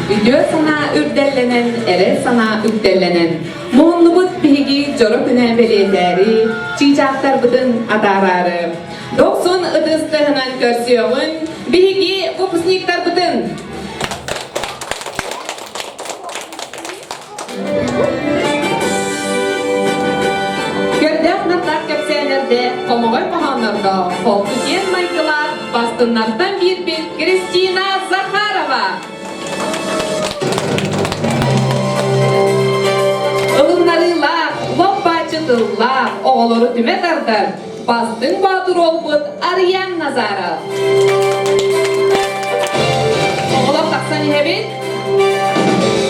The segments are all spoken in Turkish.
Video sana ürdellenen, ere sana ürdellenen. Muhannubut bihigi jorok ünen beliyetleri, çiçaklar bıdın adararı. 90 ıdыстığınan körsüyoğun, bihigi vupusniktar bıdın. Gördük natlar köpsenlerde, komoğay kohanlarda, folkugen maykılar, bastınlardan bir Kristina Zakharova. Ilınlarıyla, loppacıdıllar, oğulları düme dardır. Bastın badur olbud Aryan Nazarov. Oğulak taksan ihebin?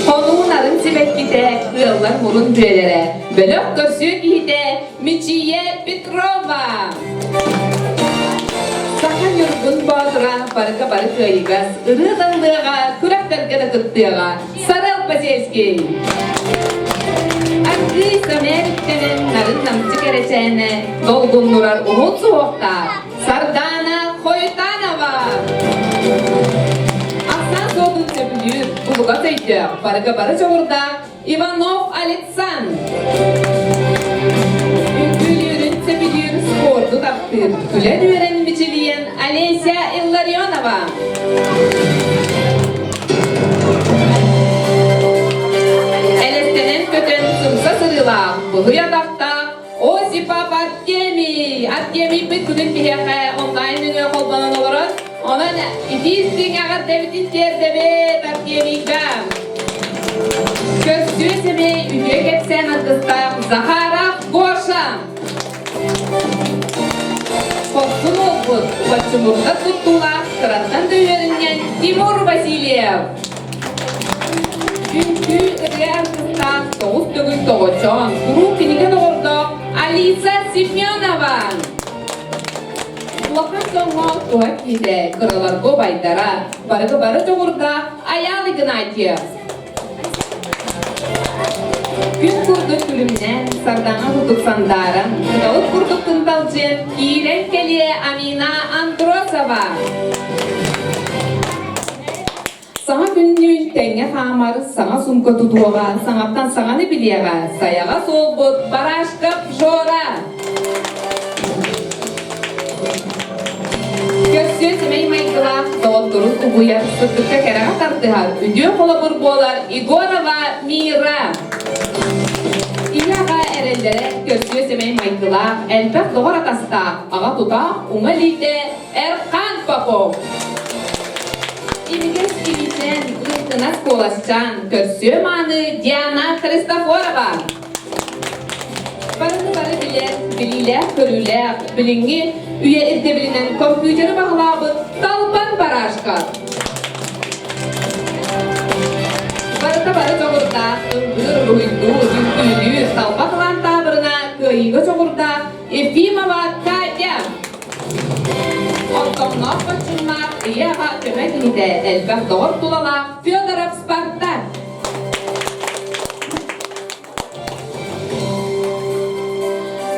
Konuğunların sibetkide, kıyıllar murun düelere. Bölük görsüyor gihide, Michiye Petrova. Sahan yurgun badura, barıka barık kıyıgaz, ırı dağlığa, kuraklarga da kıttığa, Sarıl Paseski. Argı Samerik'tenin narın namcı kereçene, dolgunlurar umut soğukta, Sardana Khoytanova. Aksan soğudun söpülür, uluğa söydü, barıka barı çoğurda, Ivanov Aleksan. Ülgülürün söpülür, spordu taktır, gülen öğrenmeciliğin Alesya Illarionova. Elestenen kötün sımsa sırıla, buhu yadakta, Osipa Artemi bütkünün biheke online ünüye kolbanan oluruz. Onun ifizdiğin ağır devitin terdebe Artemi'ga. Köstüğüsemi ünüye geçsen adısta Zahara Gosha. Korkun olbud, başımurda tuttular, kıratan döverinden Timur Vasilyev. Çünkü Riyaz'da Soğuz Dövün Doğuçon, Kuru Kinigen Ordu, Alisa Semyonova. Kulakın soğuk tuhaf gide, kıralar Gobaydara, barıgı barı çoğurda, Ayalı Gnatia. Gün kurduk gülümden, sardana kurduk sandaran, kıdalık kurduk kıntalcın, Kiren Keliye Amina Androsova. Sana günlüğün tenge hamar, sana sumka tutuğa, sanattan sana ne biliyağa, sayağa solbut, Barashka Jora. Göksüz meymeygıla, doldurun ubuyar, sıklıkta kerağa tartıhar, üdüyor kolabur boğlar, Igorova Mira. İlağa ereldi erellere körsüye semey Michael'a elbet doğar atasta ağa tuta umalite Erkan Popov. İmges gibiten Kırkınas kolaşcan körsüye manı Diana Kristoforova. Barı bililer, körüler, bilingi üye irdebilinen kompüteri bağlabı Talpan Baraşka. Barı çoğurda, ımbır, buydu, yüktüydü, talpa kılan tabırına, kıyıgı çoğurda, Efimova Katya. Ontomnok başınmak, iyağa kömekini de elbek doğru tulala, Fyodorov Spartak.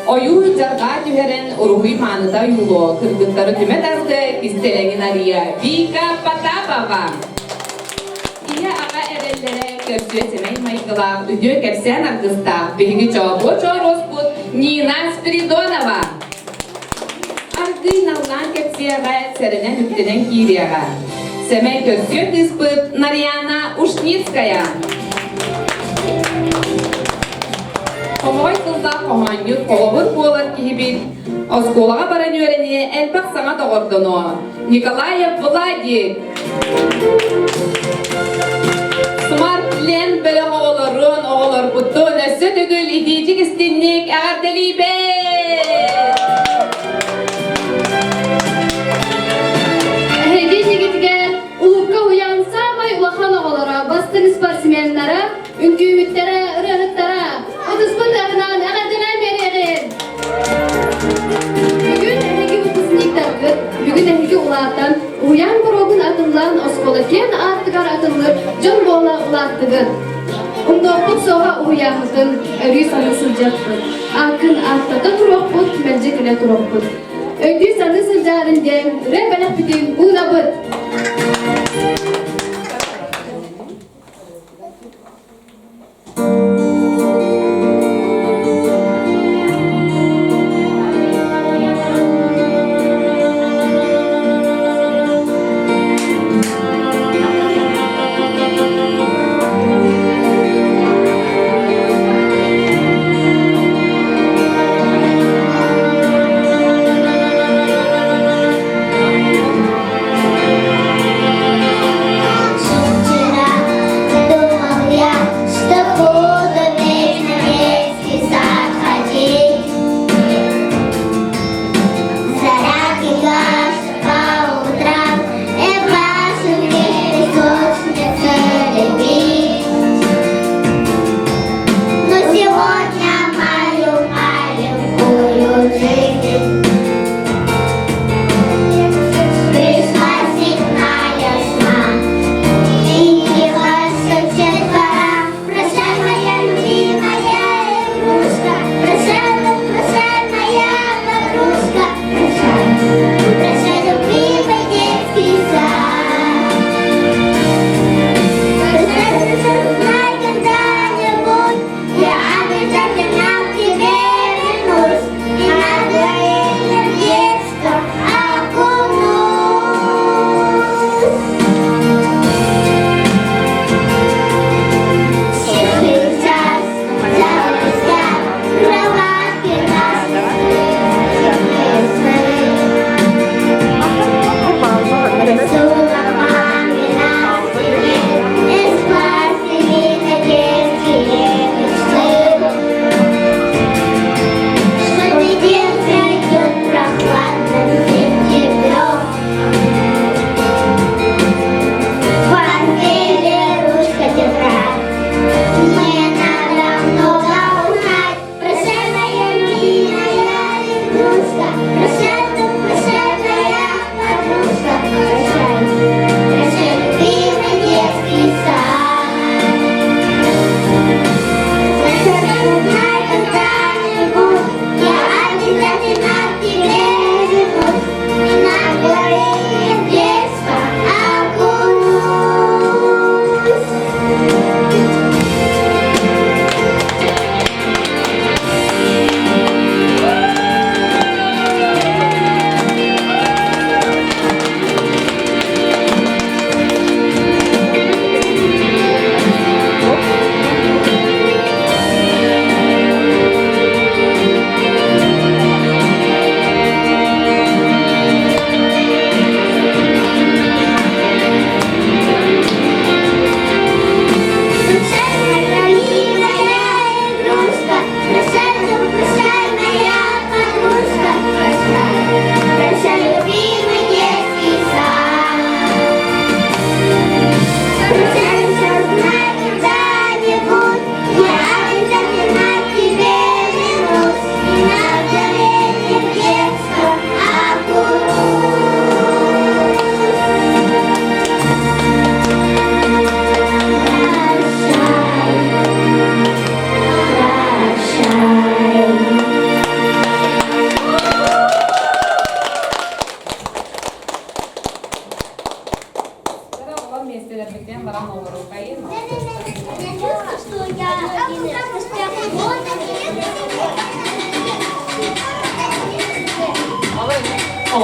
Oyu jarga tüheren uruhui manıda yulu, kırgıtları tümet ardı, kistelengin arıya, Vika Patapova. İya ağa erellere körsüye semey Michael'a, üdüğü kepsen argısta, bilgi çoğu rosput, Nina Spiridonova. Argıy nallan kepsiyağa, serine hüptenen kiriyağa. Semey körsüye kıspıt, Mariana Ушницкая. Komay kızda kohanyu kolabır boğular kihibin. Oskolağa baran öğreniye elbak sana doğurdunu. Nikolayev Vladik. Smart Len böyle oğullar kuttu. Nösü tügül idicik istinlik ağırdeli Hege jigitge ulukka uyansa may ulahan oğulara, bastın sportsmenlere, ünküyütlere, ırıhıtlara, otuspun tarafından ağırdılar meriyegin. Bugün hege utuzniktargıt, bugün hege ulağıtan, uyan burogun atılan oskola ken artıgar atılır, jön boğla ulağıtıgın. Undokut soğa uyanıtın, örü sanı sılcaktır. Akın artada turokput, mercekine turokput. Öngü sanı sılcarın gen, rebelek bütün unabıt.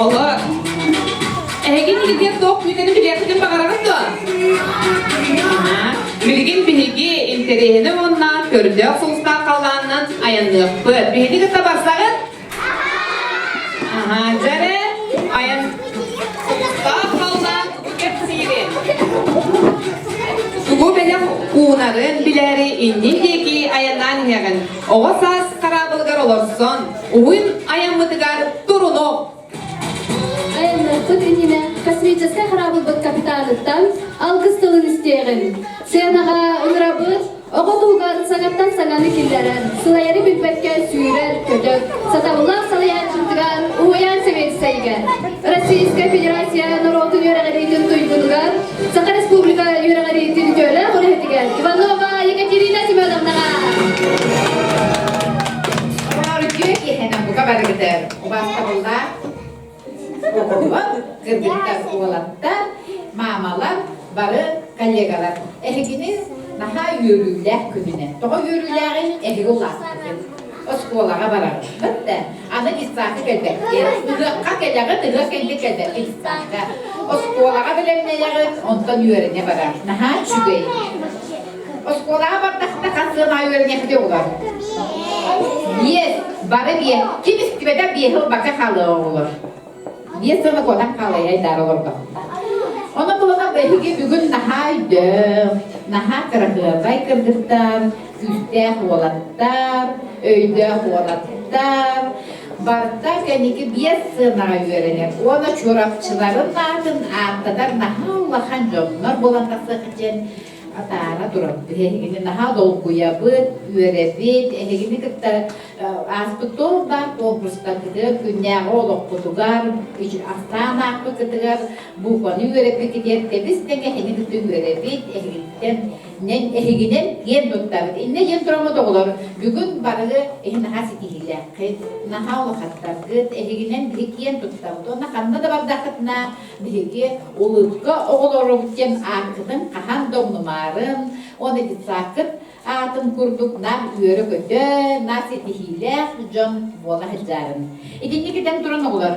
Oğlum. Egin ilgiye tok biteni biliyakıcın bakarağız da. Bilgin bihigi interehini ondan köründe soğustan kalanından ayanlıqpı. Bihini kısa barsağın? Jare ayan soğustan kalan kepsiri. Sugu bele uğunarın bileri innindeki ayandan yağın. Oğa saz karabılgar olursun. Uğun ayanmıdıgar turunu. Ayanlıqpıt inine kosmический харабылбыт капиталыттан алгыс тылын истеğin. Senağa ınırabıt, oğa tuğgan sagattan sagаны killeren, sılayarı bilbekke sүйрер kötök, satavullah salayan çıntıgan, uğuyan seveti sayıgan. Российская Федерация народу yöreğeritin tuygunugan, Саха Республика yöreğeritin köle hürhetigen. Иванова Екатерина Семеновнаға. Rütüye ki hemen bu kadar gider. O baskabılda oğullar, kırgıtlar, oğlatlar, mamalar, barı, kollegalar. Eheginiz daha yürüyler gününe. Doğa yürüylerin ehegi olasıdır. O skolağa barar. Bitti. Anı gitsakı gelbekti. Iğıqqa gelegi, ığı kendi gelbekti gitsakı. O skolağa bilemneleri ondan yürüne barar. Daha çügeyi. O skolağa bardakta kasığına yürüne gidi olar. Yes, barı bir. Kim istibeden bir yıl baka kalığı olur. Niye sana kodan kalıyor aylar olurdu. Ona bulana belki bugün naha kırıklığa kırdıklar, üstte huolatlar, öyde huolatlar. Barda kendiki bir sığınağa öğrenir. Ona çorapçıların artadan naha ulaşan jonlar bulan kasık için atara durup. Ehegini naha dolguya bıt, öğrebit, ehegini kıtta aspıtol var, konkursta kıdır, günler oğluk kutugar, astana aklı kıtıgar, bu konu öğrebit gider, temiz denge ehegini kıtı öğrebit, eheginin yen tuttabit. İnne yen durumu da olur. Bugün barığı naha sitihiyle, naha ulahatlar kıt, eheginin bir yen tuttabit. Ona kanına da bardakıtına, bir ulutka oğul biten akıdın, kahan domnumarın, onu gitsakıt, atın kurduk nam üörü kötü, nasi dihile, jon bola hıcarın. İkinci giden duran olur.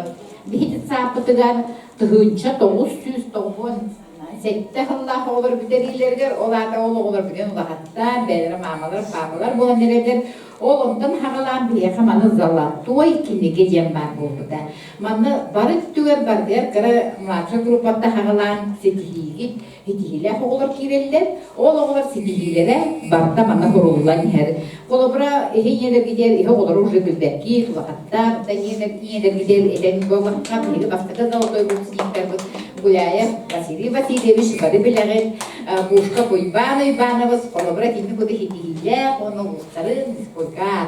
Bir sapıtıgan tıhınça 990 sette Allah olur biterilerger, olar da olur bilen hatta belir mamalar, papalar bolan nereler. Oğlumdan hağalan bir yakamanı zalat. Tuva ikini gecem var buldu da. Manı barık tüver bar der, kara mağaça grupatta hağalan setihiyik, hetihiyle oğlar kireller, oğlar setihilere barda manı kurullan her. Kolobra eheyeler gider, ehe oğlar uğru bilbeki, hatta da yener gider, eden boğlakka, biri bastıda da oğlar bulsunlar bu. Gulaya Vasiliy Vasilievich barı bileğin, Buşka Ivanova's kolobra kimi kudu hetihiyle, onu ulusların,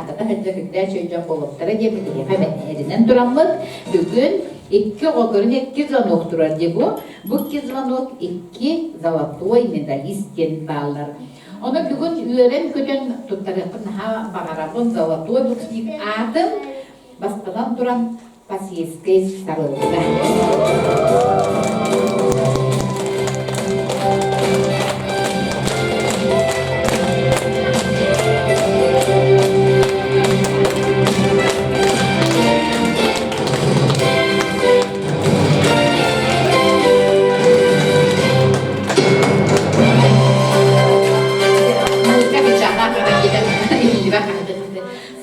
Kata hıcı çocuk olupları diye bir hemen erinden duramız. Bugün iki okurun iki zanok durar diye bu. Bu iki zanok iki zalatoy medalistken bağlar. Onu bugün öğren kötün tuttarıpın ha bağırapın zalatoy buksnik adım bastadan duran pasiyeskes sarıldı.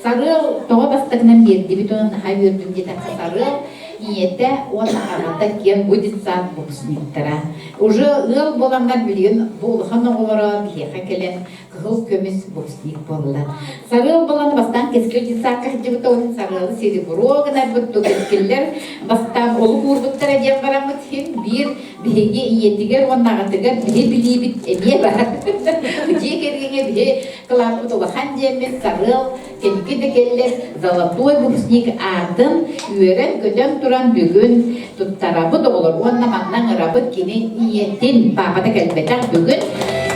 Sarıl toğa bastıknan berdi bir ton hay verdim diye sarıl iyete ona arada ken будет сад буксниктара. Уже ыл боламдан билген булхан олара бие хакелен кыл көмес буксник болла. Sarıl bolan bastan keskel сакка дип тоон sarıl сереброгна бүттү кескеллер бастан олу курбуттара деп барамыт хин бир биге иетигер оннагатыгер бие билибит эмие бар. Дие кергене бие клапты толхан демен sarıl кенкиде келлер золотой буксник атын үйрен көтөн туран бүгүн туттарабы да болор. Онна маннан ырабы кини иетин папата келбетак бүгүн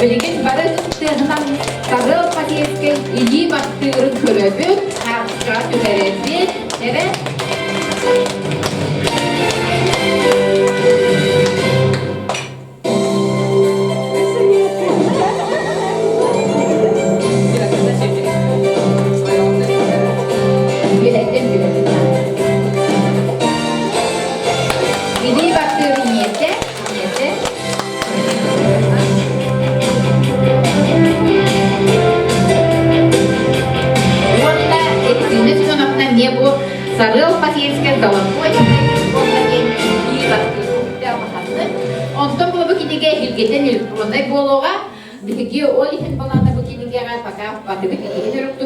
билген бары тыгынан sarıl patiyeske iyi baktırın köröbü harçka tüheresi evet. Sarıl Pasiyeske Zolotvoy, ondan bu kidige hilgeden ilk bologa Bigi ol ihin balanda bu kiligera paka patı bir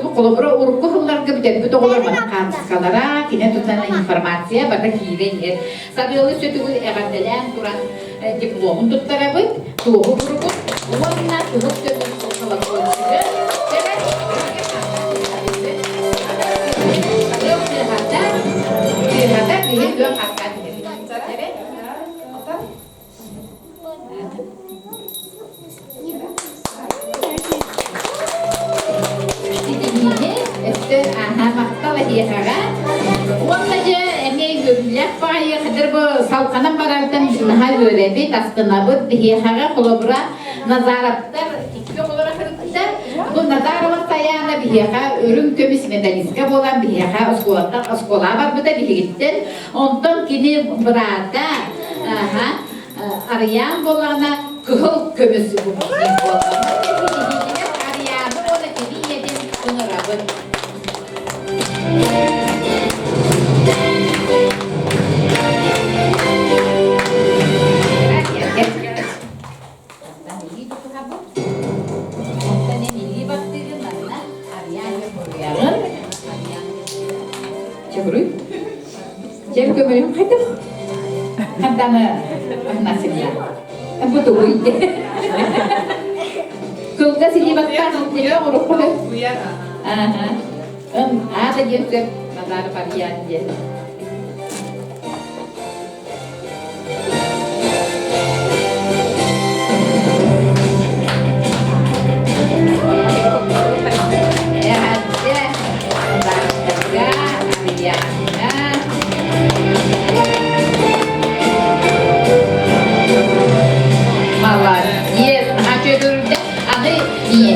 bu kolobra urku hıllar gibi de bu olur bana kanskalara kine tutan informasiya bana kigen yer. Sabiyolu sütü bu eğerdelen duran diplomun tuttarabı tuğu grubu ulanla tuğu tütün sokala koyuyor. Evet. Hada bihin dua hakan. Evet. Maktalah dia kara. Wanda je eme görülüyor. Bayağı kadar bu salkanam barardan daha böyle bir aslında bu dia kara kolabora nazaratlar iki olarak kırıklar. Bu nazarat sayana bir kara ürün kömüs medaliska olan bir kara oskola var bu da bir gittin. Ondan kini burada arayan bolana kıl kömüsü bu. Arayanı ona kini yedin bunu rabın. Cem kömürüm hadi. Hadana nasibnya. Betul itu. Kulkas ini bakal dia urut pada. Ada juga nazar varian je.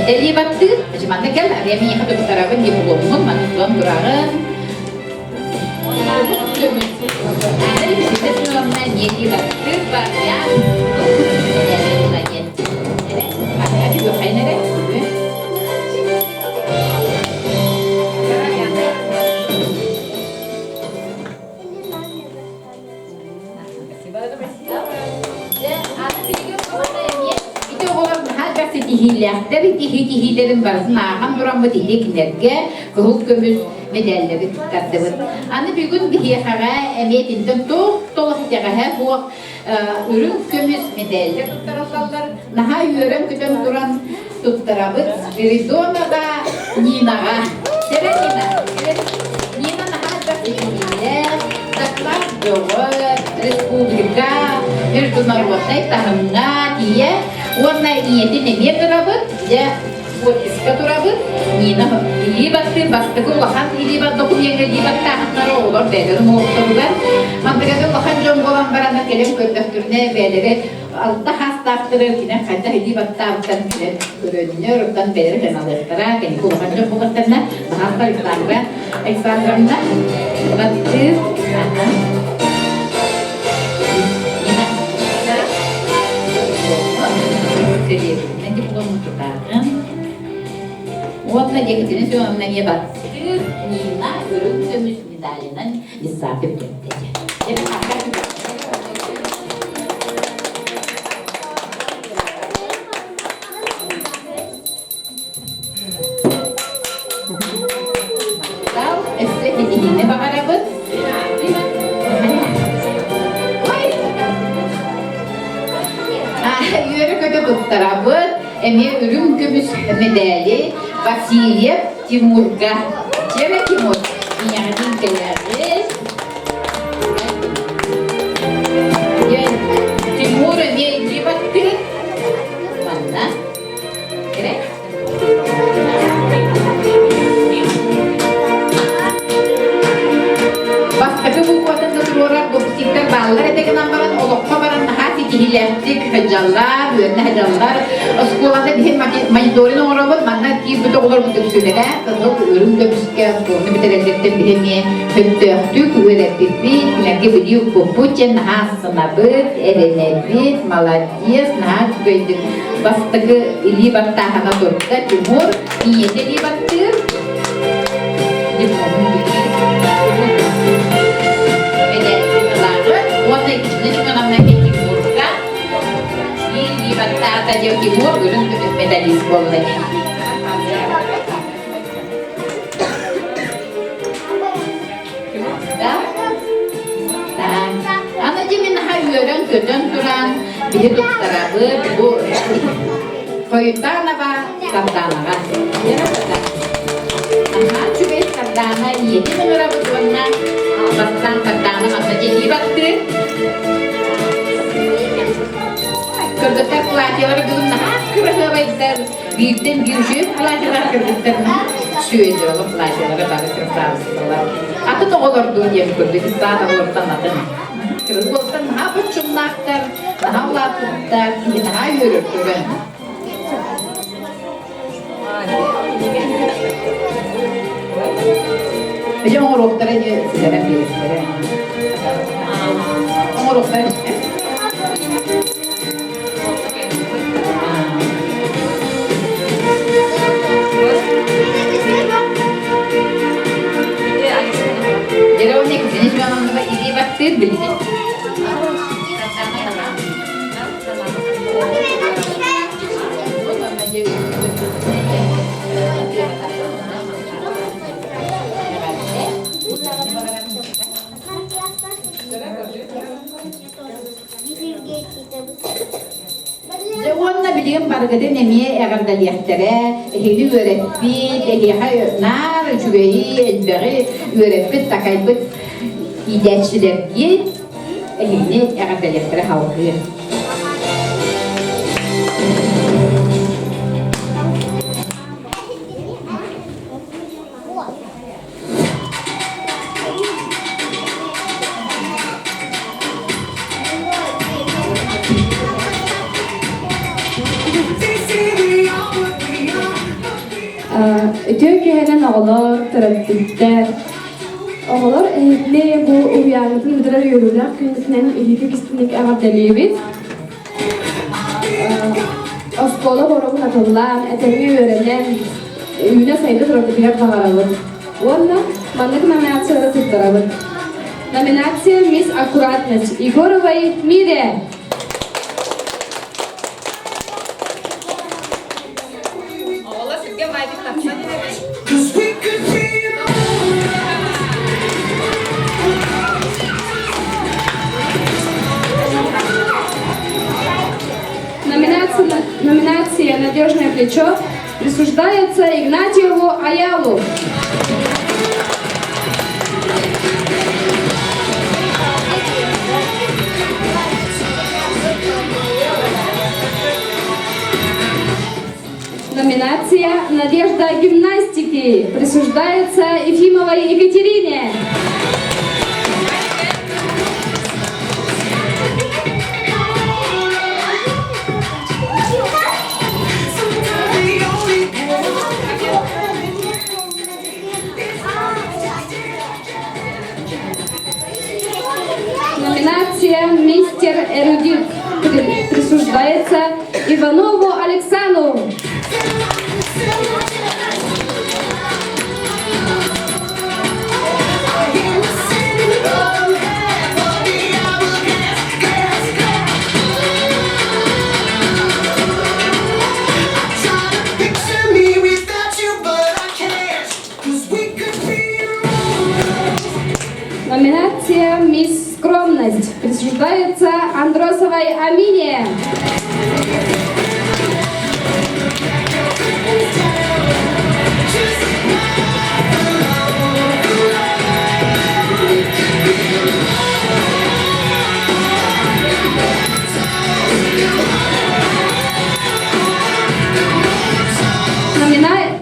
Jadi waktu macam mana kan ada yang ada utarakan di Bogor, mana tuan berangan. Ada di situ selama jadi waktu banyak. Ada juga kayaknya deh. Tihilerin barısına ağam duran bu tihilerge kıhıl kömür medalleri tutardıbır. Anı bir gün bir hiyakara emiyetinden toğuk hiyakara bu ürün kömür medalleri tuttarallar. Naha yörem kütön duran tuttarabır. Rizona da Nina'ga. Sere Nina. Nina naha da tihiler. Taklar doğu, Respublika, Erdoğan Rotay tahımına diye warna ini dia terabut ya buat iska terabut Nina libat basta ko lahan libat ko yang libat tahan naro olor beder mo terban mantaga ko lahan jom bolan barana kelem ko dafturne bedere alta hastaftırır kine kaca libat tahan kile görünüyor tan beder kenalar tara kene ko lahan jom bolan tanna hasta iklanra eksandramna battı nanti bukan mencobakan. Warna dia kesini cuma nanya batik. Nina ürün kömüş medalinden isabet etti. Jadi apa juga? Tahu? Ini bakal dapat? Yürü kötü tuttarabıt, emi ürün kömüş medali, Vasilyev Timurga. Ceve Timur, dünyanın değerli. Timur emi cibattı. Bana, gerek. Başka bu kuatında duruyorlar, bu bisikler bağlar edeki nambaran, olukka baran nahasi kihileptik, hacallar, ürünle hacallar. Sekolahda bir monitorin uğrabıt, bana ki bütün olur bu tüksülere, kızıl ürün köpüske, sorunu bitirecekten bir hemi hüttüktük, ürettik bir, bilenki biliyor popuçen, nahasına bıt, erenebit, maladiyes, nahas göydük. Bastıkı ilibat tahana durukta, Timur, niyete ilibattır. Diplomum gibi. Тимур бүгін медалист болды. Да? Аны демен хайырын көтөн туран, бир туттарабы, бу Койтанова Сарданаға. Чүгей Сардана еті мінірі бұдуына Бастан Сардана мақса жеди баттыр. Көрдіктер платьялары бұдуына қырығы байдар. Бүйіктен бүйші платьялар кірдіктерін сөйді олы платьялары бары кірсарысылар. Аты тоғылырды дем көрді, кістан олыртан атын. Кірді болсан наға бұтшымнақтар, наға ұлатыптар, наға өрір түрін. Hocam o roklara sizlere birisleri. O roklara Jadi o ne kızınız ben onunla iyi baktır bilgi. Onunla bileyim bargıdı nemiye eğerdaliyahtere, ehli öğretbit, ehli nar, cüveyi, elberi, öğretbit, takaybit, idetçiler diye ehli eğerdaliyahtere halkı. Türkiye'nin oğlar, terapiler, oğlar ehli bu uyanıklı müdürer yürürler, kendisinden ehli kısmındaki ağabeyliğimiz. Oskola borun atılan, etemi öğrenen, üyüne sayıda terapiler bağırılır. Onunla manlık nominasyonu tutturalım. Nominatsiya Miss Akkuratность Егоровой Мире. Номинация «Надежное плечо» присуждается Игнатьеву Аялу. Номинация «Надежда гимнастики» присуждается Ефимовой Екатерине. Номинация «Мистер эрудит» присуждается Иванову Александру. Номинация «Мисс Скромность» присуждается Андросовой Амине.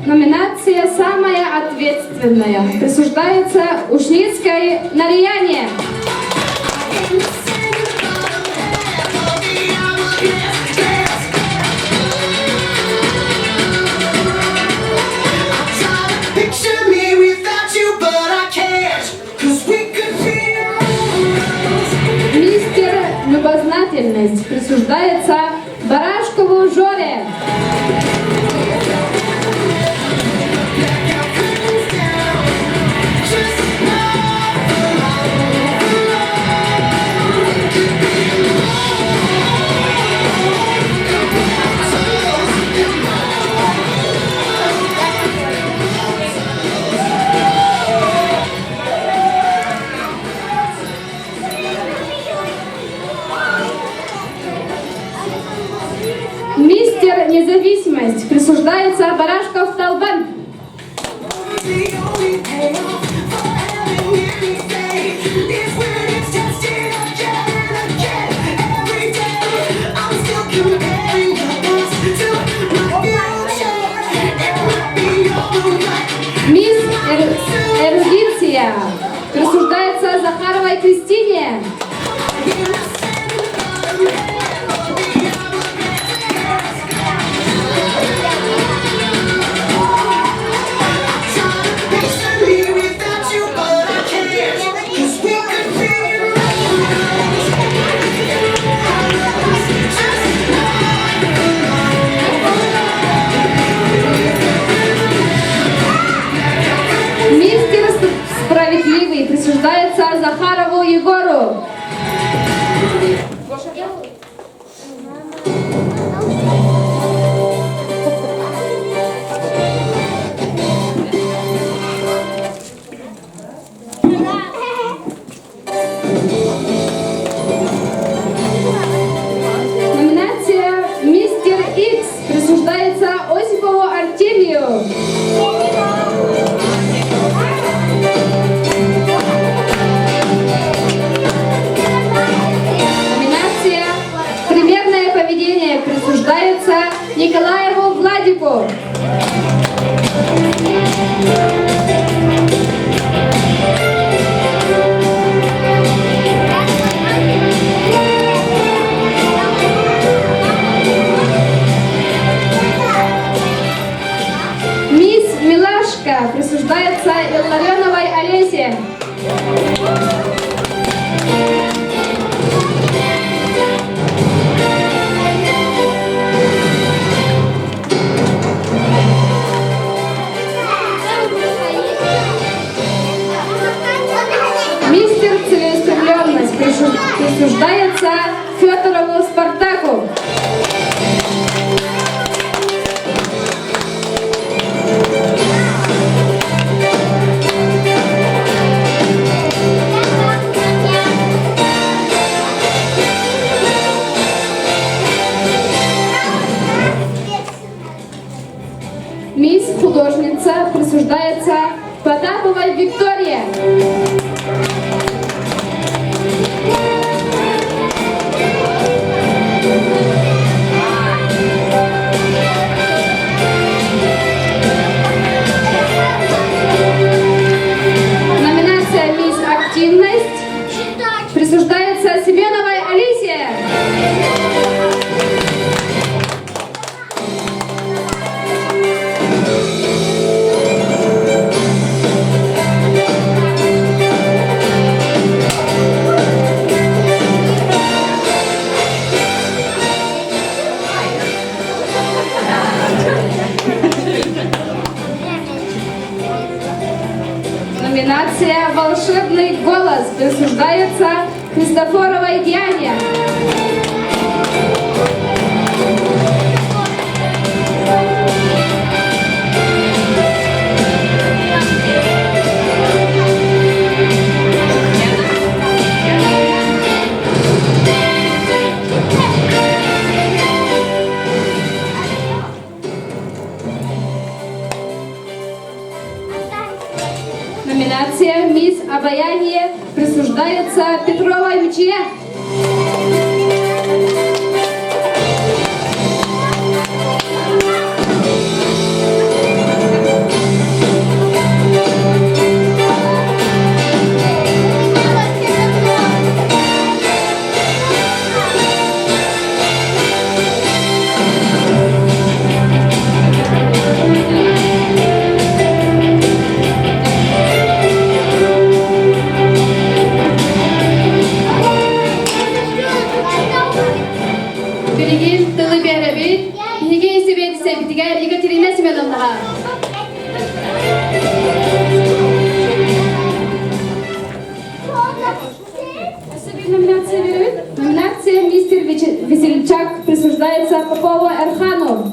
Номинация «Самая ответственная» присуждается Ушницкой Нарияне. Мистер Любознательность присуждается Барашкову Жоре. активность присуждается Барашков Талбан. Мисс Эрудиция присуждается Захаровой Кристине. Мистер Справедливый присуждается Захарову Егору. Номинация Мистер Икс присуждается Осипову Артемию. Номинация «Примерное поведение» присуждается Николаеву Владику. Мисс Милашка присуждается Илларионовой Олесе. Мистер Целеустремленность присуждается Федорову Спартаку. Мисс Художница присуждается Потаповой Виктории. Номинация «Мисс Активность» присуждается Семеновой Алисе. Номинация «Волшебный голос» присуждается Христофоровой Диане. Номинация «Мисс Обаяние» присуждается Петровой Мече. Берегин тылы беребит, неге есебет себитигер Екатерина Семеновнаға. Номинация беребит. Номинация «Мистер Весельчак» присуждается Попову Эрхану.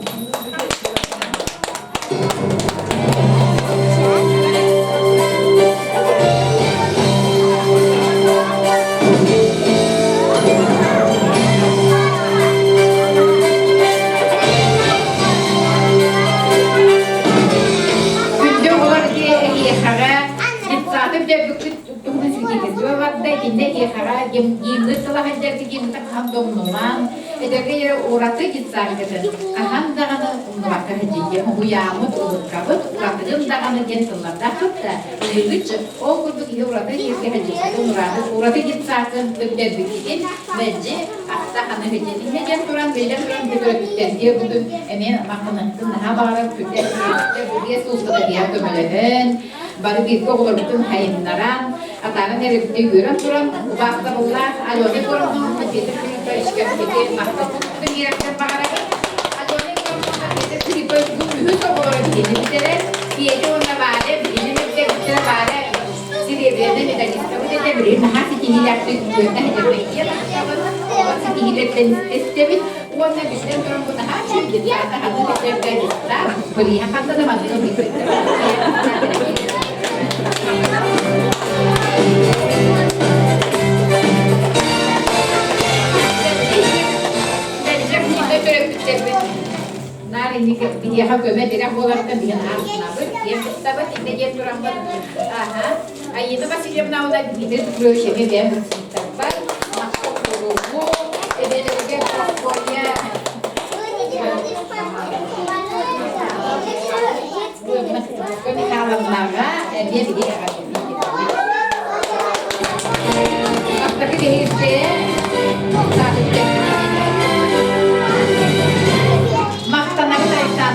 Ene hekara gimdir salahanjarki gimdir kandomnuman. Edege yere uğratı gitsargıdın. Ahan dağını umduvakka haciyye. Uyamut ulukabıt. Uğratıgın dağını gentillarda kıpta. Uyuguç o kurduk ihe uğratı hizge haciyye. Uğratı gitsargın öpterdik için. Bence akta hanı haciyye. Hecem duran beyler duran bir öpter diye budun. Emin makınıntın daha bağırıp öpter. Buraya sultada diye dömelerin. Bari bir koğulur bütün hayınlaran. Atana nerede görün duran. Ubaqta bullar. Alone korunun. Haciyye. İşkemdeki mahkumların yerekten bağırarak Adone korunun. Tripoy mühüt olarak dinlediler. Diyece ona bağlı. Dinlemekte güçlere bağlı. Sirevrede medalista. Bu da bilir. Naha sitihiler tüyüklerine hedeflekiye. O sitihilerden istemin. Ona bizden duran bu daha çünkü diyarda hazır edevlerista. Böyle yakanda da madde bir ini dia ha göme direk olarak da bilen aslında bu diye tabii şimdi diye duran var. Aha. Ayı da basıyorum na ola gider proje mi ben var. Bu edelim portfolyo. Bu nasıl kalanlara diye bir diye Tapi di işte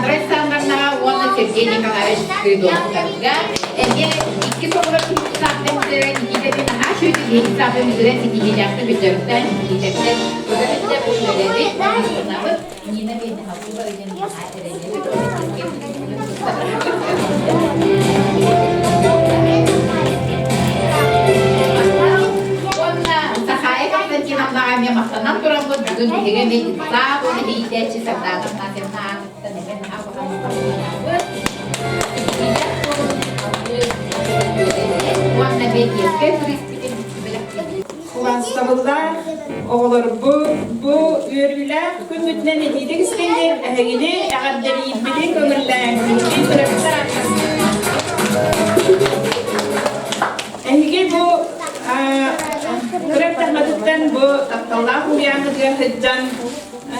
Alexandra ona Sergey Nikolaevich Fridolf'da. İki sorular hesaplamızların giderin her şeyi hesaplamızların gidecekti bir dörtten gidecekti. Özellikle bu görevi sınavı yine bir hafızların Sahaya kaptan kinamdağım yamaktanan duramı bugün bir hege meclis sağ onu hiyideci sırdadım nasıl Kuvanstabıllar, oğullar bu ürüler kündütlen edidik istendir. Ehegini ağaddeli bilin kömürlen. Ehegi bu Kırıktahmadıktan bu tattallah uyanıdığı hıccan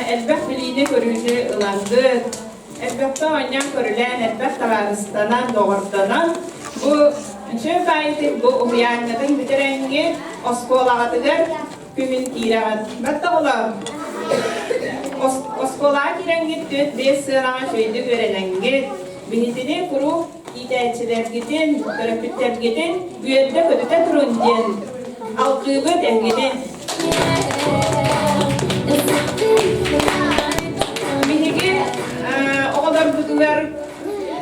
elbette bilini körüldü ılandı. Elbette onyan körülen, elbette tavarıstanan, doğurdanan bu şöyle bayıtık bu uyanıdığın bir rengi oskolatıdır kümün kirağı. Batta olar. Oskolağı kiren gitti, beş sırağa şöyle görelen git. Bihisini kuru İdeyçiler gidin, terapitler gidin, güvende kötüde durun diyen. Alkıbı dengedin. Mihigi o kadar kutular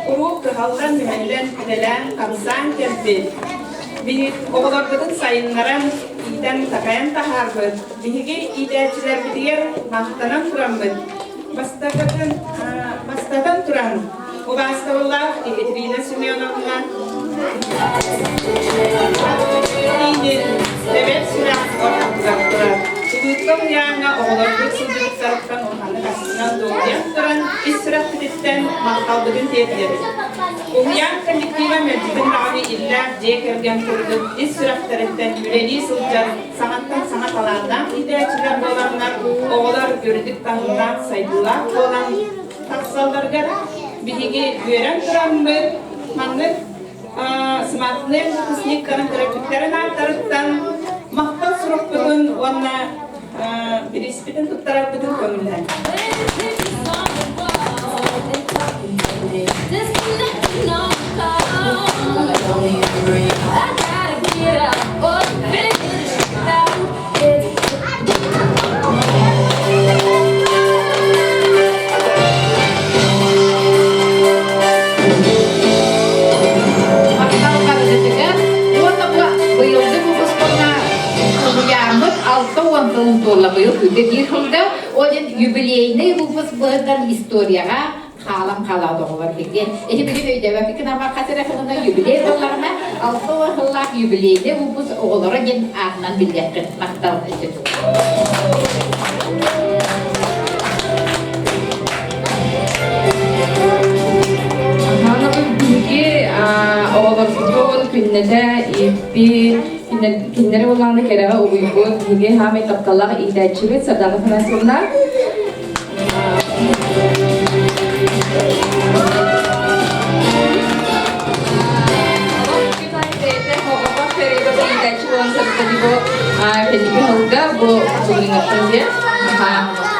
kuru kıhaldan mühellen kıdelen kapsan tempi. Mihigi o kadar kutun sayınlaran iden takayan taharbı. Mihigi ideyçiler gidiyor mahtanan turanbı. Bastadan turan. O bastavallah Ekaterina Semyonovna. İyi, evet sürat ortak durar. Tutuklum yanga oğlanlık sızılık taraftan orhanlık aslından doğuyan duran İsrat kreditten mahkalbıdın tepkileri. Uğuyan kolektiva mevcudun ravi illa cekergen kurduk İsrat taraftan üreli sılcar sanattan sanat alandan ideyaçılar olanlar oğlar gördük tanımdan saydılar olan taksallarga bilgi gören duran bir manlık Smartların kısniklerin grafiklerin artarıktan mahtal surukluğun ona bir ispidin tuttarak bütün kömürler. Bir yılda onun yübileyine bu buradan istoriyaga halam kaladı olur ki. Bir öyle ve fikir ama kaçırıklarında yübiley olanlarına altı yıllık yübileyde bu oğullara gen ağından bildirdi. Maktal işte. Hanım bilgi oğullar futbol gününde bir киннери болланы керега уйгу биге хам этапталлар идәчибет саданы фанасында.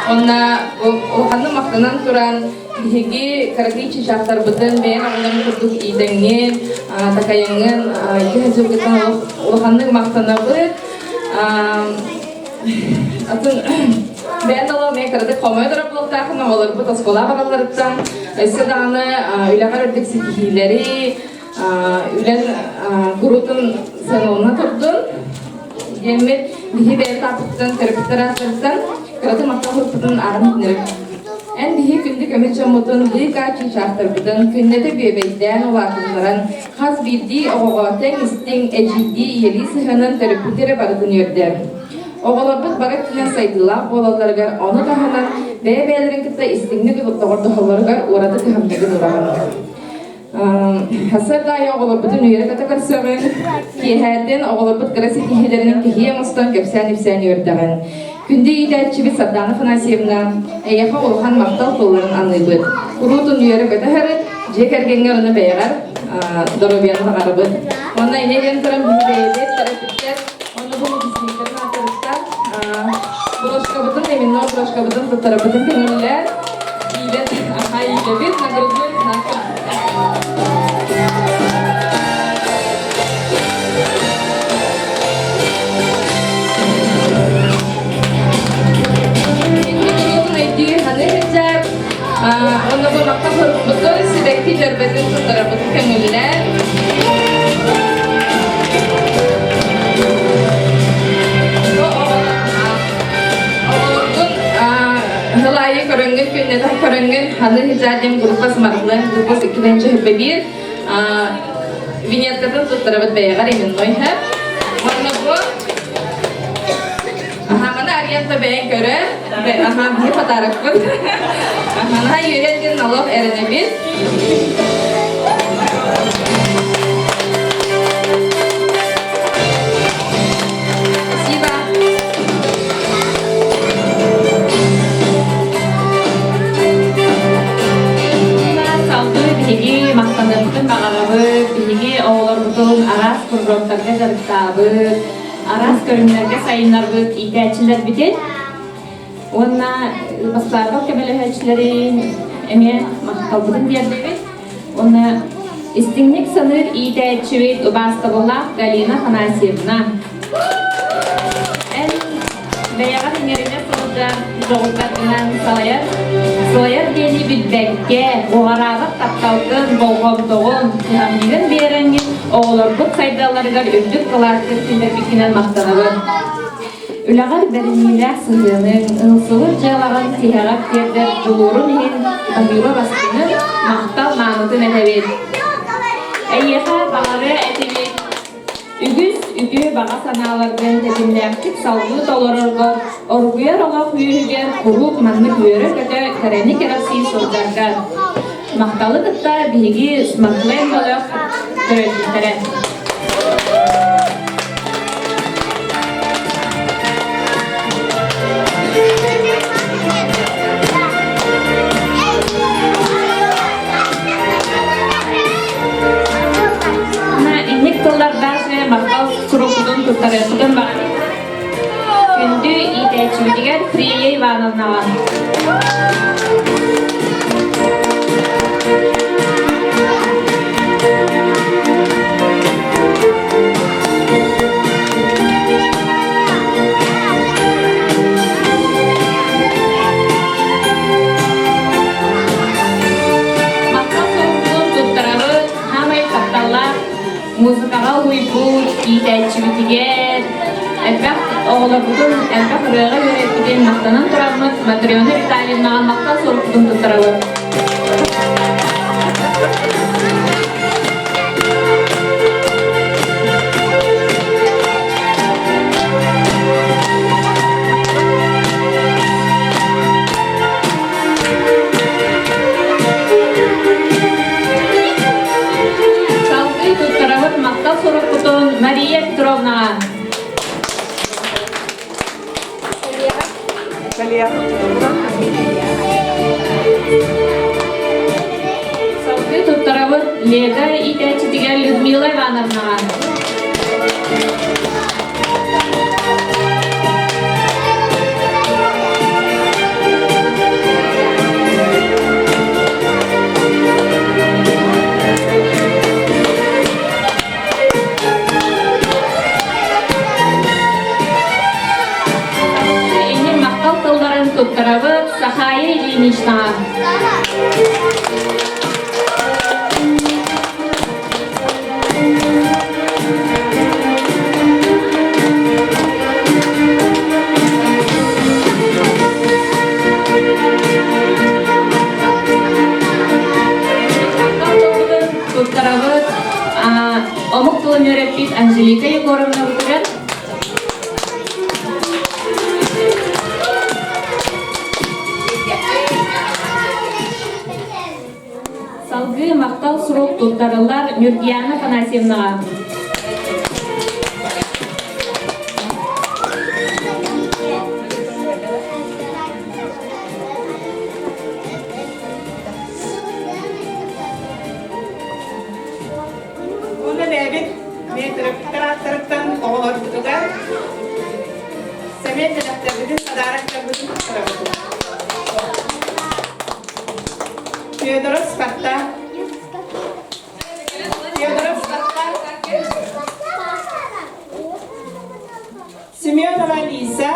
Онна ханны мактанан туран биги карагичи шахтар бутын бен агыларын курдук идеңген такаянген кехезүгетен ханны мактанабыт атын бен дало мен карады комойдора болтакын олар бут оскола бараларыттан эседаны үлагар өрдүк сихилери үлен гурутун саналына турдун емет биги бен тапыттан терапевтарастан карады мактабыттан арым нерек en bihi күндүк ömürçamutun bir kaçı şartlarıdan künnete bebeyden olatınların has bildiği oğulaten istin ecidi iyeli sıhanın terapütere baradın yörder. Oğulabıt barat tünen saydılar, oğulalargar onu tahanan bebeylerin kıta istinli kılıkta orduhalargar orada tıhamdagın urağınlar. Hasar dahi oğulabıtın üyere katakar sığın ki herden oğulabıt grasi kihilerinin kihiye mustan köpsen ifsen yördeğin. Күнде идәтчебе Садданы Фанасьевна яха улхан мактал толларын анылбыт. Курутун үйәрі көтәһәрі жекергенге оны бәйгәр доробияны бағарыбыт. Онна инеген тұрым бейбет, тарапиттер, оны бұл бізмектерін атырыптар. Бұлашқабытын, еменно бұлашқабытын тұттарабытын көңілілер. Илет, аха илебет, нагрудной знакы. Onu bu makta hırmızı sürekli cerbedin tutarabıdı kömürler. Oğulun hılayı körüngün künnede körüngün hanı hicadim grupas marlı, grupas 2. hübbe bir vinyetlerin tutarabıdı beyagar emin noy hep. Onu bu Mana Ariyat'ta beğen göre, bir fotoğraf koy. Mana yönetin nalok erenebilir. Спасибо. Saldı bilgi maktanlarımızın bağarabı, bilgi oğullarımızın aras programlarına zarıktabı. Aras körümlerge sayınlarбыт идәчилер битен. Онна бастарга кебелехәчләре эме макталбыдын диярдебит. Онна истиңник саныр идәчибит убастабылла Галина Фанасьевна. Эн бәяга тиңеріне сылда жоғылтатынан салаяр дени битбәкке оғарағыт тапталтын болғамтоғын тыгамдигін береңгін оғыларбыт сайдаларгар үрдік қылартыр тендер бикінен мақтанабын. Үлағар бәрінелер сығының ыңсылыр жағалаған тияғап тердер жолурын ең аңыра басқының мақтал маңытын әтәбет. Әйеға бағары әтәбет. Үгі баға саналардың тәтімләктік салғы толырырғы орғыяр оға құйырығер құруқ манны көйірі көті кәрәні керасый солдарға. Мақталы күтті бігі смақлайын болық көрәтілдері. Maqtal surukudun tutarıldın var. Gündü idəçüdügər Friye Ivanovna var. Maqtal surukudun tutarılı hamay kaptallar muzikaga uyku idəçüdügər Elbaq oğulabudun elbaq rığı yöretiden maqtanan turamız Madriyona Vitalyevna'nın maqtal surukudun tutarılı. Maria Petrovna Галия. Салгы туттарабыт Леда итәчи дигән Людмила Ивановна. Энем мактал тылдарын туттарабыт Сахая Ильинична. Туттарабыт омук тылын өйрәтпит Анжелика Егоровна бүтүрәт. Салгы мактал сурок туттарылар Нургияна Фанасьевнага. Оны бәбит метрактараттан оғылар бұтыға сәмен тіләктердің садарақтарының тұттарабыды. Федоров Спарта. Федоров Спарта. Семенова Лиса.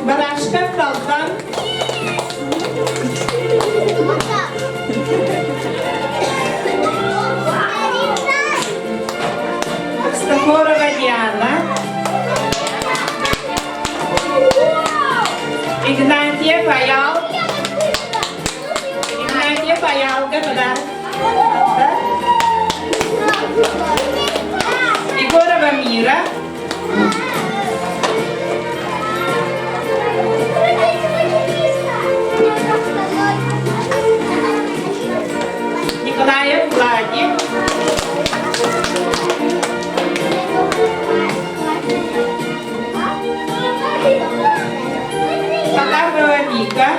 Барашка Калхан. Стахорова Диана. Игнатьев Аял. Игнатьев Аял Гафадар. Егорова Мира. Николаев Владик. Потапова Вика.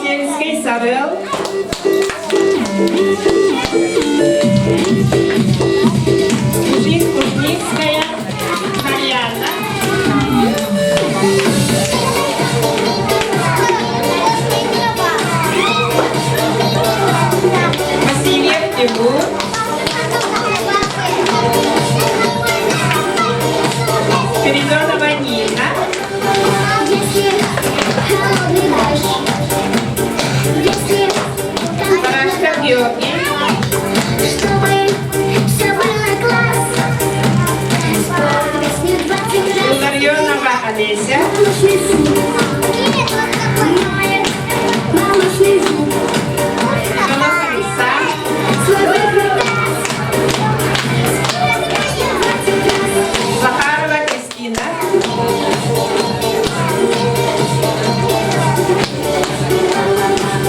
Сельский Савел. Жизнь Кузницкая. Марьяна. Васильев Тимур. Спиридонова Нина. Барашка Георгий. Ларионова Олеся. Жонова Лиса. Захарова Кристина.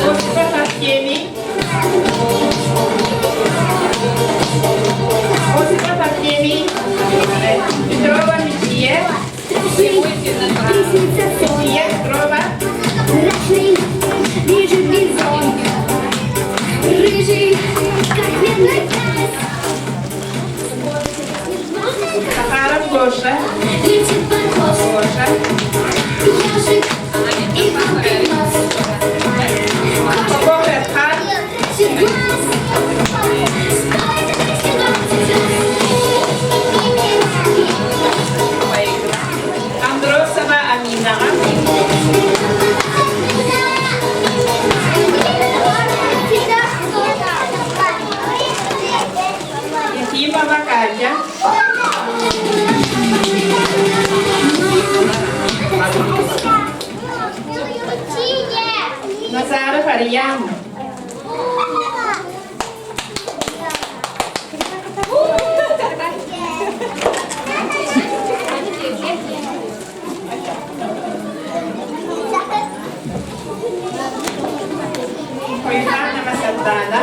Осипов Артемий. Осипов Артемий. Петрова Месье. Месье Петрова. Захаров Гоша. Гоша. Попов Эдхард. Андросова Амина. Ефимова Катя. Назаров Арьян. Dana.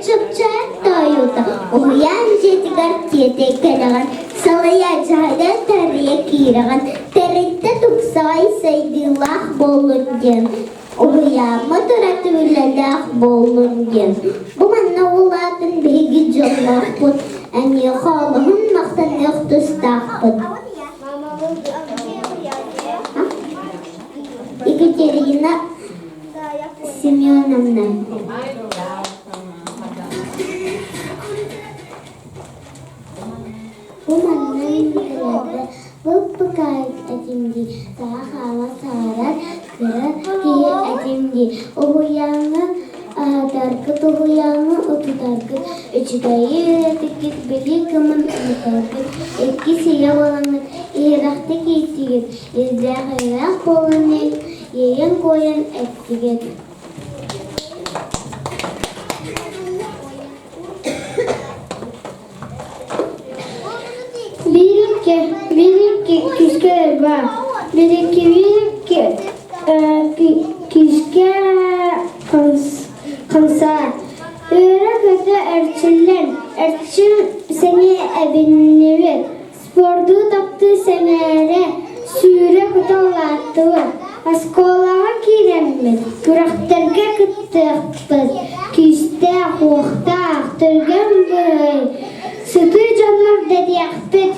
Чыпчап тойылды. Уян жетігір тете кіріған. Салая жайда тәрия киріған. Тәректі тұқсай сайдылақ болын ден. Уямы тұраты өлілақ болын ден. Бұманна олатын бегі жоллақ бұд. Әне қалығын мақтан ұқтыстақ бұд. Екатерина Семеновна. Bumanın kırıldı, bu kayıt acımdı, daha hava sarar, kırı diye acımdı. Uyanı dargıt, uyanı otu dargıt, üçü dayı öğretik, beli kımın dargıt, etki siya olanı, iğrakta giysigit, izlek iğrak bolunu, yeyen koyan etsigit. Bir iki küske var. Bir iki küske kansa. Öyle kötü erçiller. Erçil seni ebinleri. Spordu taptı senere. Süre kutallattı. Askolağa kiremmet. Kurakterge kıttıkpız. Küste hoğta aktırgen bıy. Sütü canlar dedi yakpet.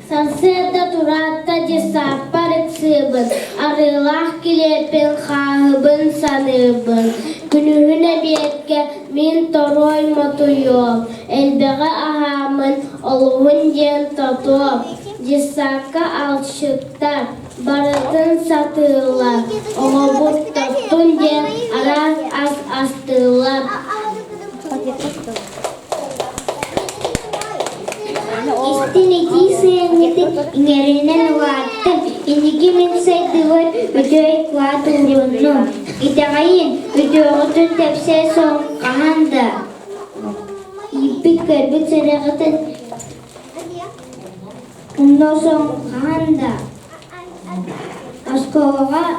Sarsıda turatta cisapar etsibin. Arılah kilepin khahibin sanibin. Günühüne biyetke min toroy motuyum. Elbeğe ahamın oluğun yen totum. Cisaka alçıkta barıtın satılar. Oğubut toptun yen aras as astılar. İstineti sığınıdı, ingerinen vattım. İndiki min saydıvar, videoyu kvaat uğrunum. İdağayın, videoğutun tepse son kahanda. İpik körbük sarıqıtın. Ondan son kahanda. Askolağa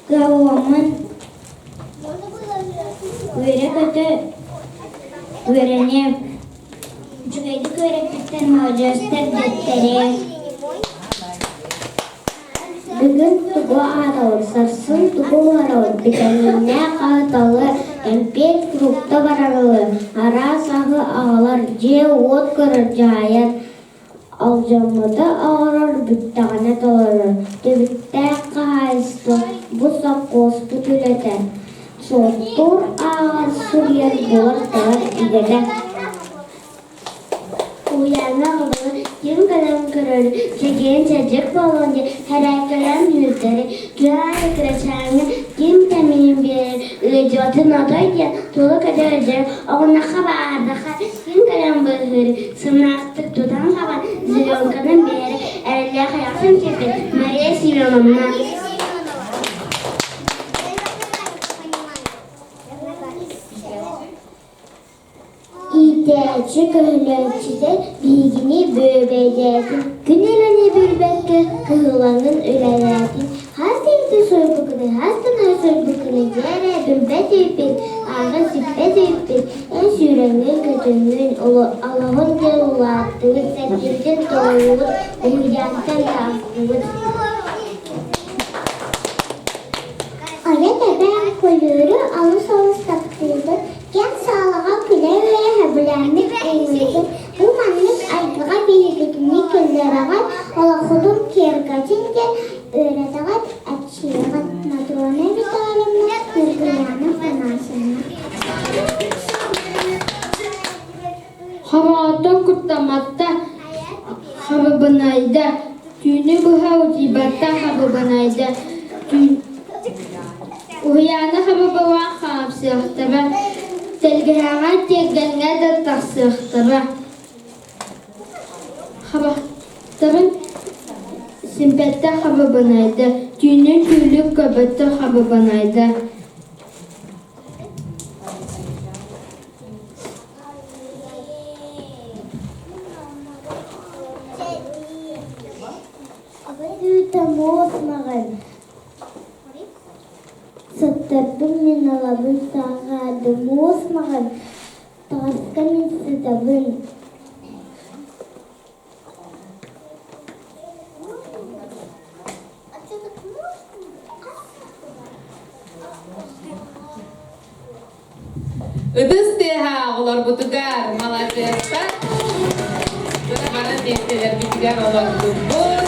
gavamın öyle kötü öğrenip Cüveydik öğretmekten hocasıdır defteri. Bugün tuğu ağır, sarsın tuğu ağır, vitaminne qağıtalı, empek frukta bararılı, ara sağı ağlar, je ot kırır jayar, alcamıda ağırır, büttağına dolarır, tübütte qağıstı, bu sakos bütületer. Sotur ağır suryer bolar dağır igede. Uyanma olanı, yım kalem kırır, çekeyin çocuk balonca, harekelen yüzleri, güzel kıraçlarını, yım temin verir, ıcatın adaydı, tolu kadarca, oğuna kabardaha, yım kalem bıhır, sımraktık tutan kabar, zilyonkanın beri, erle hayatın kefi, Maria Simeonovna. İhtiyacı köylüçüde bilgini böbeyletin, günelini bülbekke kıhılanın üleletin, hastaydı soybukunu, hastana soybukunu, yere bülbet öpün, ağı sübbet öpün, en sürengin kötünün Allah'ın yollattığı sekirden doğrulup, umuyantan tahtlığı. Ayet ben koyuyorum, alış taktıydı. Gen sağlığa pile ve haberlerlik eğildi. Bu manlık aydığa bilgilikini kıldırağa, olakudum kergacınca öğretağa açıyağa. Matrona vitalimle kırgıyanın fanasına. Havadan kurtamatta hababınayda. Tüynü bu havcibatta hababınayda. Uyanı hababıva xamsıqtıra. Telgahana tegenge de taksıqtıra. Habaqtırın simpette hababınayda. Tüynü tüylük köbette hababınayda. Osmağın. Sıttırdım min alabı sağadım Osmağın. Taska min sıtabın. Ыдыс теha olar butugar maladestar. Bana testeler bitigar olar butugar.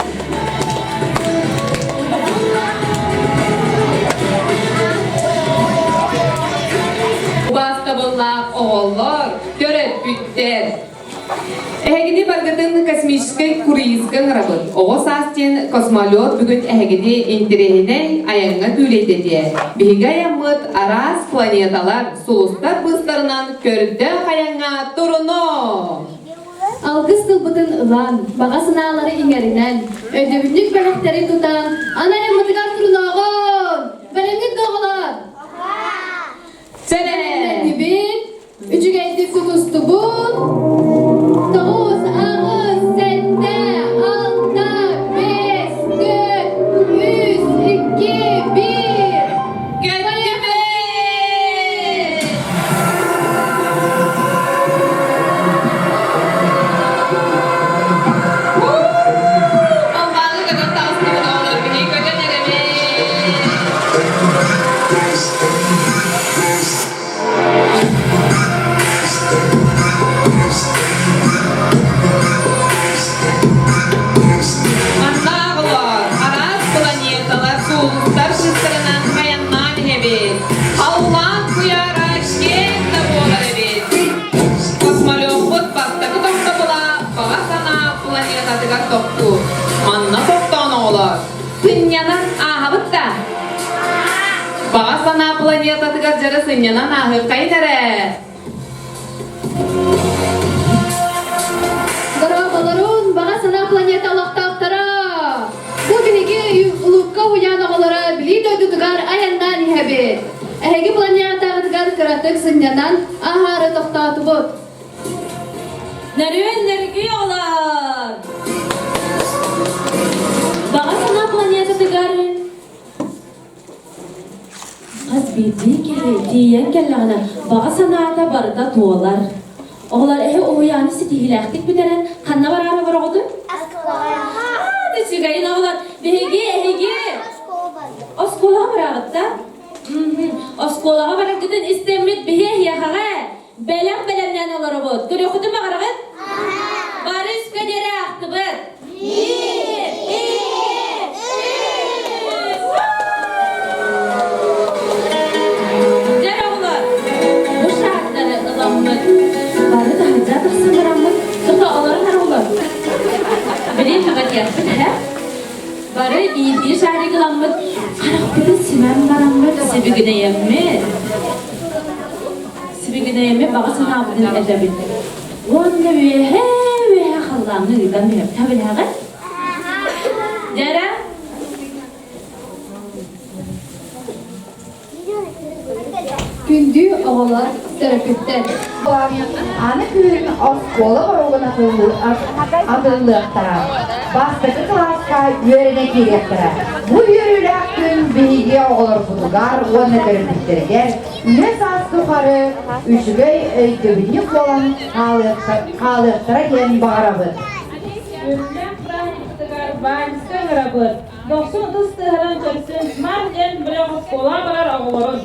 Basta bunlar oğullar, göret bütter. Ehegidi bargatın kosmический круизган rabın. Oğuz astin kosmolot bugün ehegidi indirehine ayağına tüyleydi. Bihiga yamıt aras planetalar sulustar bıstarından körde ayağına turunu. Algыс тылбытын ылан, баға сынаалары иңеринен, өйдөбүнлүк бәлектери тутан, анайы мытыгар турунағын, бәлемгит доғылар. Сәне! Нибин, үчүгейди кутустубун, тоғыз, ағыз, сәтте, алта, бес, төрт, үз, икки, бир. Götüme! Allah'ını kadar tavsiye olur. Beni götünereme. Anağlar, aras planetalar, suluslar şıstırınan kayanlar hebet. Allah'ın kuyara şekte bolar hebet. Kosmoloput bastakı tokta bula, bağa sana planetadıgar toktu. Manna toktan oğlar. Sınyanan ahabıt da. Bağa sana planetadıgar jara sınyanan ahı kaynare. Дорогаларын баға сана планета алақтақтара. Бұл биһиги улукка уянағалары били дөйдүтүгар аяндан иһәби. Эһиги планетағыдыгар кыратык сыннянан ахары тоқтатыбыт. Нәрүәннәрге алар. Баға сана планетадыгар. Қаз биди келе, дейен келлағына. Баға санаата барда туолар. Oğlar ehe oğuyanı sitihilektik biteren kanna var ara var oldu? Hadi çıkayın oğlar. Behegi. Oskolağa var ağıtta. Oskolağa var gidin istemrit beheh yahağa. Belemden olar oldu. Görüyor kudun mu ağırağın? Barış kadere aktıbıt. Gel oğlar. Bu şartları ılamlık. Barı da hacca tıksındıramın, tıkta aların her olur. Bilin fakat yapın he? Barı bir şahri kılanmın, arak bir simen baranmın, sibi güneyemi bağı sana abdın edebin. Onda vehe hallanı gıdan mıyım, tabi lağı? Jara? Gündü oğular törpütten. Anı köyün oskola oroguna adıllıqtara. Bastıkı klaska yörene kerektira. Bu yörülük gün beyge olur budugar, onu görüntüklerger. Ünes as yukarı, üçügöy dövünlük olan kalıqtıra ken bağırabı. Yürülen pratiktigar bańska grabır. 90 ıstıhıran çörsün, margen bile oskola barar ağıların.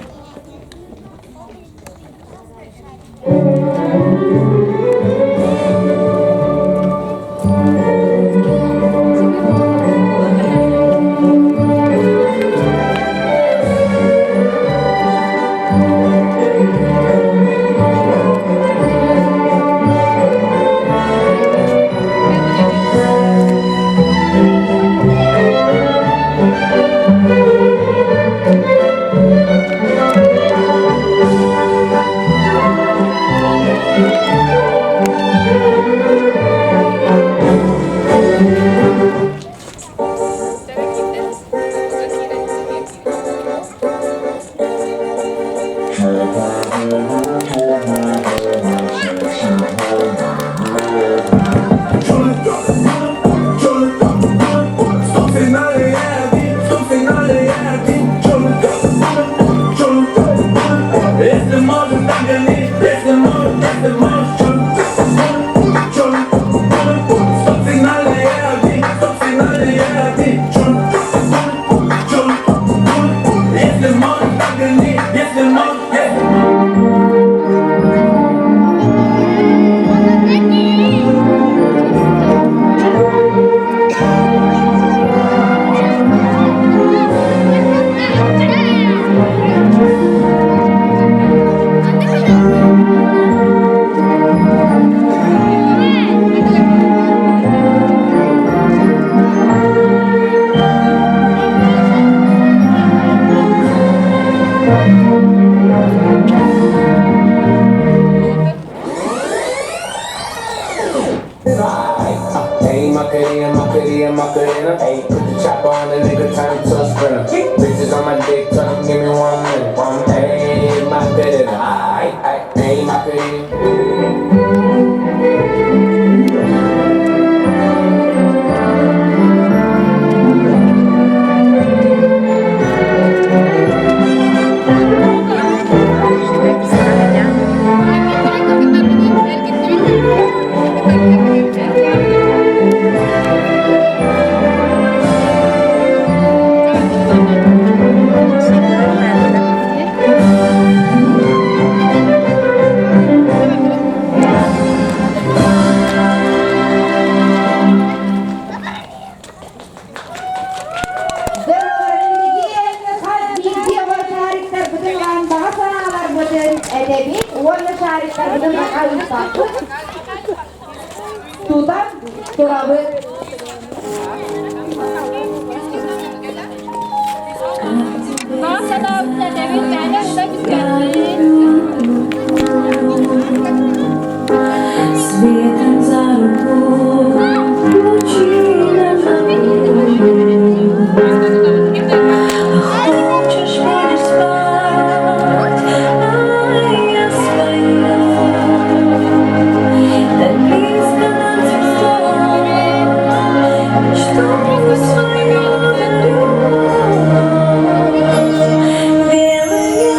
them to a sprinter. Bitches on my dick, tell them give me 1 minute. One pay, my bed, I pay my pay. Tutan, turabı. Светом за руку, лучи на хочешь, будешь спать, а я свою. Так близко нам тепло, что свою любовь. Белые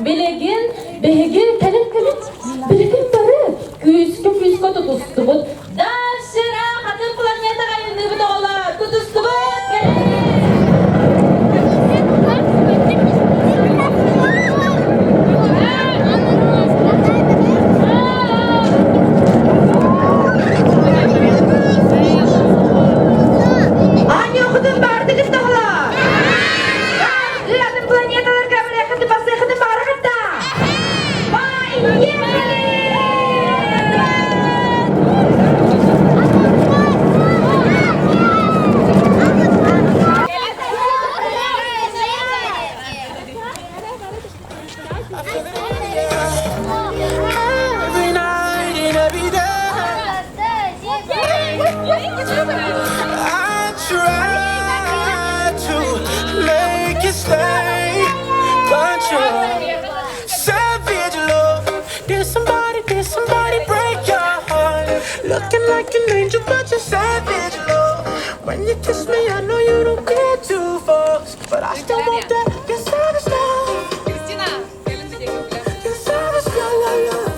Bilegin, behegin, kelet. Bilegin barı. Küskü tutustu bu. Daşıra kadın planeta kayındı bu doğala. Tutustu bu. Hangi okudun bardı kız doğala? Kadın planetalar kabul yakıtı bası yakıtı barı kıtta. Vay yemeğe. Every night and every day, I try to make you stay, but you're savage love. Did somebody break your heart? Looking like an angel, but you're savage love. When you kiss me, I know you don't get too fast, but I still want that. You're savage love. You're savage love.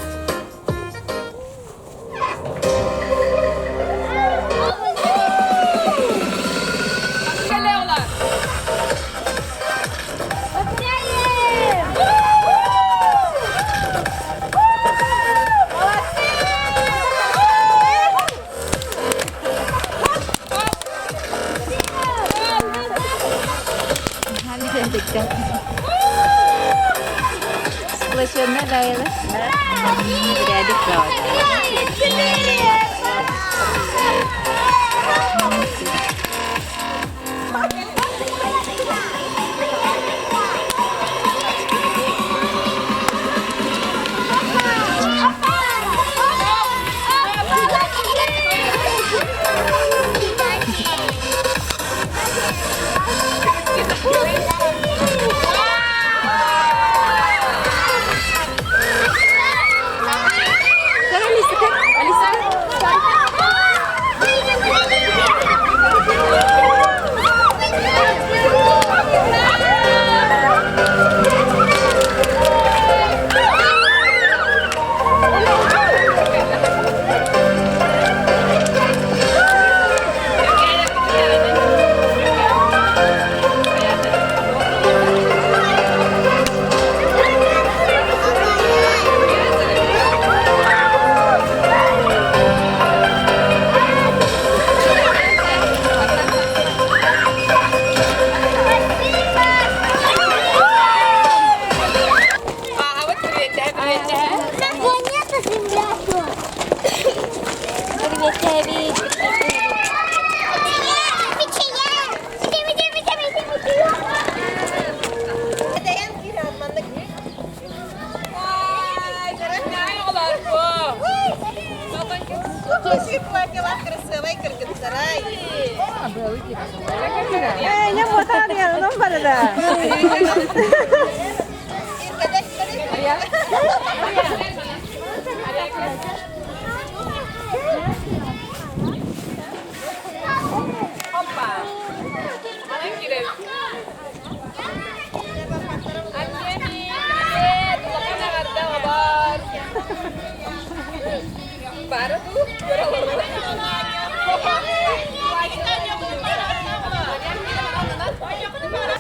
Сплошная Лейла. Рядик не фотография, ну барда.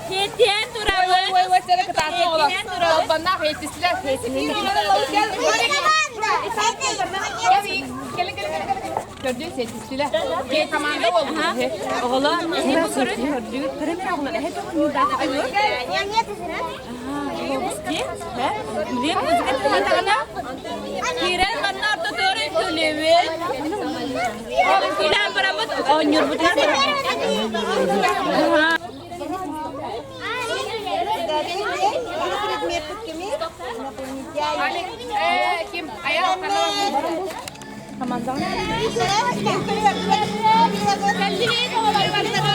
Ketien turabı. Vay sana kıtasın. Ketien turabı. Bana heytisler. Gördün heytisler. Ke tamamda oldu. Oğlan. Ne bu soru? Kırmızı oğlan. Hep onu müdahale ediyor. Dia musikan kata-kata Kiran karena tutori tulewin Kiran berabot Oh nyurbutnya Kim, ayo Kamandang Kan sini sama baru-baru terus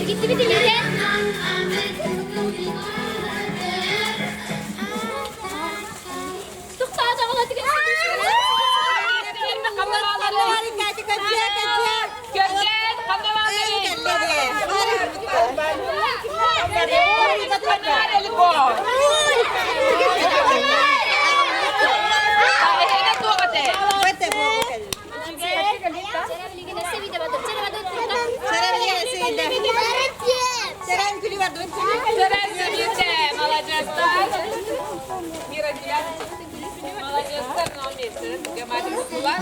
Gitti Kareli bu. Ehene tuğate. Seren seviyede. Malacaklar. Miracılar. Malacaklar ne olmuyorsun? Gömerdim sular.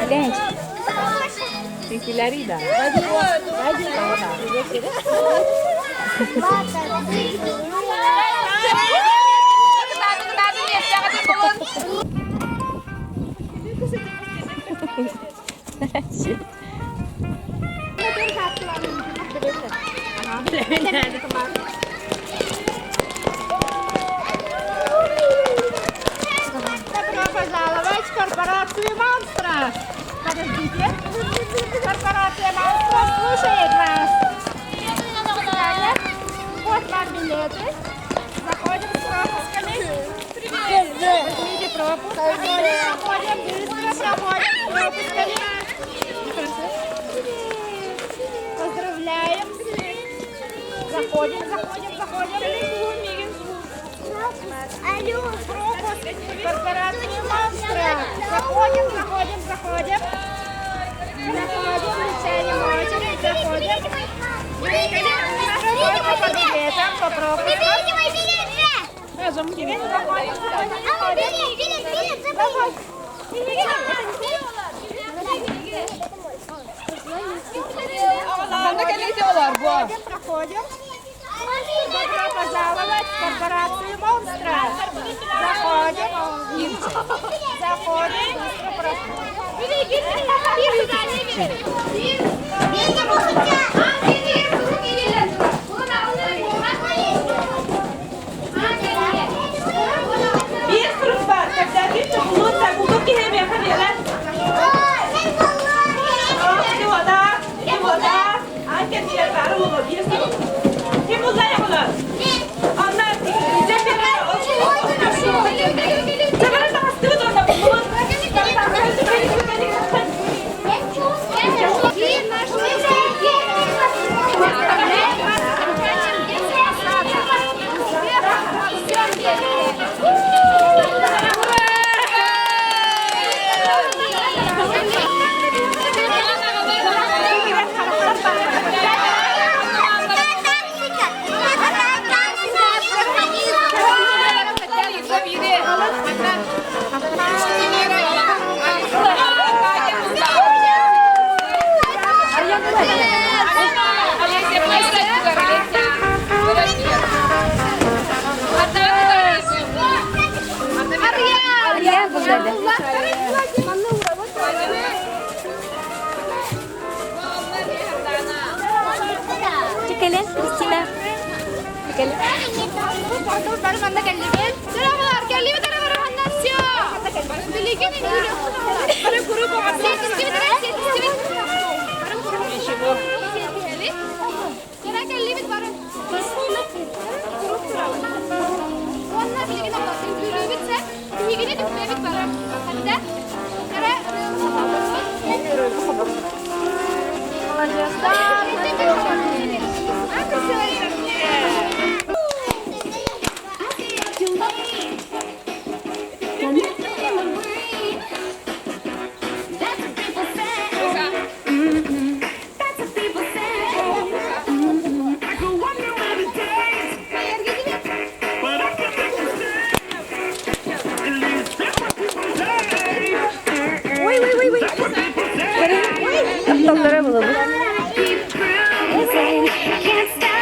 Genç. Teşekkürler da. Добро пожаловать в корпорацию монстров! Подождите. Корпорация монстров слушает вас. Вот вам билеты. Заходим с пропусками. Возьмите пропуск. Проходим быстро, проходим с пропусками. Поздравляем. Заходим. Алло, пропуск. Корпорация монстров. Заходим. Заходим, тянем очередь, заходим. Заходим по билетам, по пропускам. Заходим. Проходим. Добро пожаловать в корпорацию монстров. Заходим. Быстро проходим. Bir sınıf var. Tabii ki bunu da bulduk ki hem yapabilirler. Kim o da? Anket diye var olur. Bir sınıf. Kim uzayamalar? Onlar cepheler. Severim de hastayı da orada bulunur. Çıkalım Kristina. Çıkalım. Merhabalar, geldiğimi de anlatıyor. Birlikte para grubu var. Aptallara bulalım.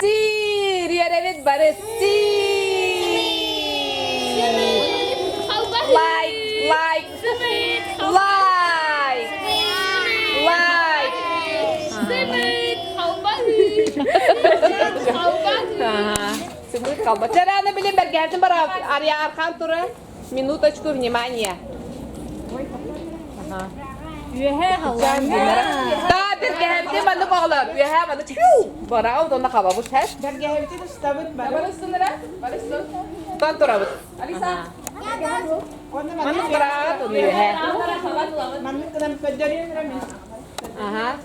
Sir, evet barı. Сымыт kalba. Çarağını bilin ben geldim bana araya arkan tura. Minutочку внимания. Ühe Да, Bergehemti bandı bağlar. Bir ha bandı. Bara o da hava bu test. Bergehemti üstabıt bana. Barışsın lan. Barışsın. Tan turabıt. Alisa. Manı kıraat onu he. Manı kıram pejari ramis. Aha.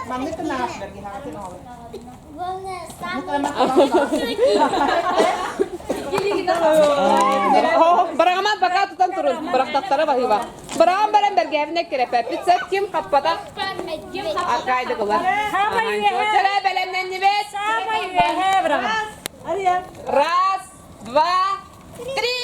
Manı kınaat bergehemti ne olur. Bırakamaz baka tutan turun. Bırak taktara bahiva. Bırakam beren bergehemine kerepet. Bitset kim kapata? Arkaydı kılar. Şöyle belemden nibet. Раз, два, три!